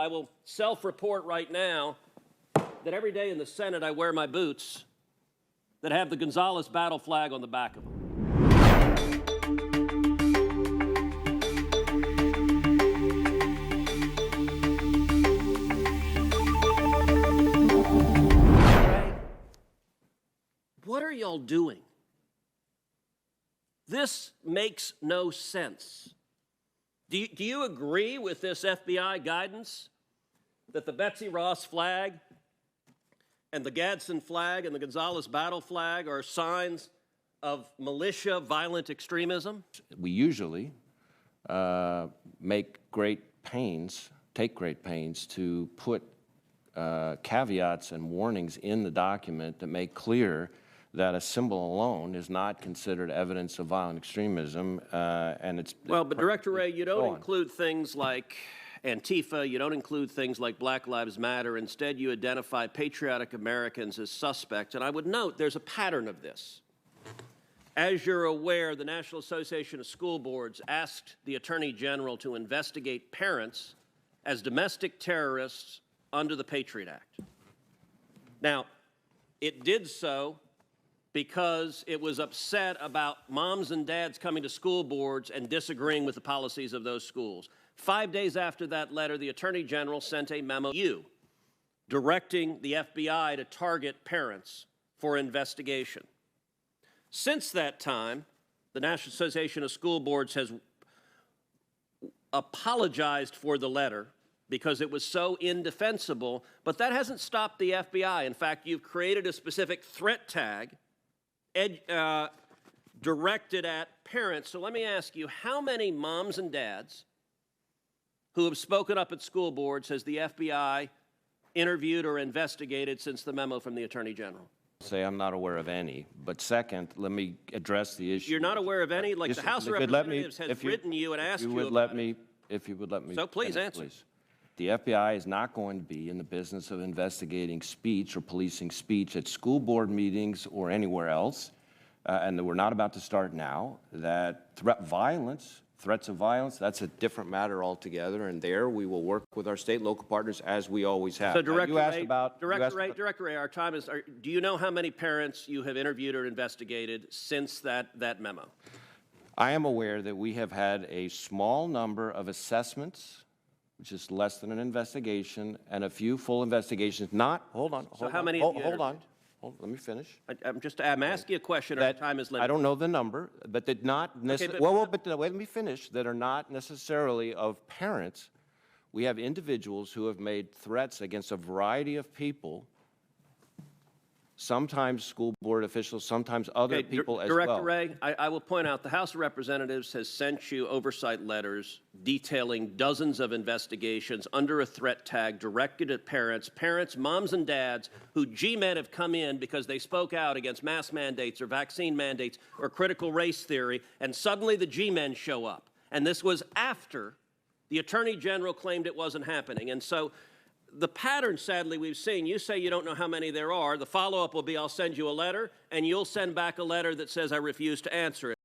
I will self-report right now that every day in the Senate I wear my boots that have the Gonzales battle flag on the back of them. What are y'all doing? This makes no sense. Do you agree with this FBI guidance that the Betsy Ross flag and the Gadsden flag and the Gonzales battle flag are signs of militia violent extremism? We usually take great pains to put caveats and warnings in the document that make clear that a symbol alone is not considered evidence of violent extremism, and it's... Well, but Director Wray, you don't include things like Antifa, you don't include things like Black Lives Matter. Instead, you identify patriotic Americans as suspects. And I would note there's a pattern of this. As you're aware, the National Association of School Boards asked the Attorney General to investigate parents as domestic terrorists under the Patriot Act. Now, it did so because it was upset about moms and dads coming to school boards and disagreeing with the policies of those schools. 5 days after that letter, the Attorney General sent a memo to you directing the FBI to target parents for investigation. Since that time, the National Association of School Boards has apologized for the letter because it was so indefensible, but that hasn't stopped the FBI. In fact, you've created a specific threat tag directed at parents. So let me ask you, how many moms and dads who have spoken up at school boards has the FBI interviewed or investigated since the memo from the Attorney General? Say I'm not aware of any, but second, let me address the issue. You're not aware of any? Like the House of Representatives has written you and asked you about it. If you would let me. So please answer. Please. The FBI is not going to be in the business of investigating speech or policing speech at school board meetings or anywhere else, and we're not about to start now. That threats of violence, that's a different matter altogether, and there we will work with our state and local partners as we always have. So Director Wray, our time is, do you know how many parents you have interviewed or investigated since that memo? I am aware that we have had a small number of assessments, which is less than an investigation, and a few full investigations. Hold on. Let me finish. I'm asking a question. Our time is limited. I don't know the number, but that not necessarily. Let me finish. That are not necessarily of parents. We have individuals who have made threats against a variety of people. Sometimes school board officials, sometimes other people as well. Director Wray, I will point out the House of Representatives has sent you oversight letters detailing dozens of investigations under a threat tag directed at parents, moms and dads who G-men have come in because they spoke out against mask mandates or vaccine mandates or critical race theory, and suddenly the G-men show up. And this was after the Attorney General claimed it wasn't happening. And so the pattern, sadly, we've seen, you say you don't know how many there are. The follow-up will be I'll send you a letter, and you'll send back a letter that says I refuse to answer it.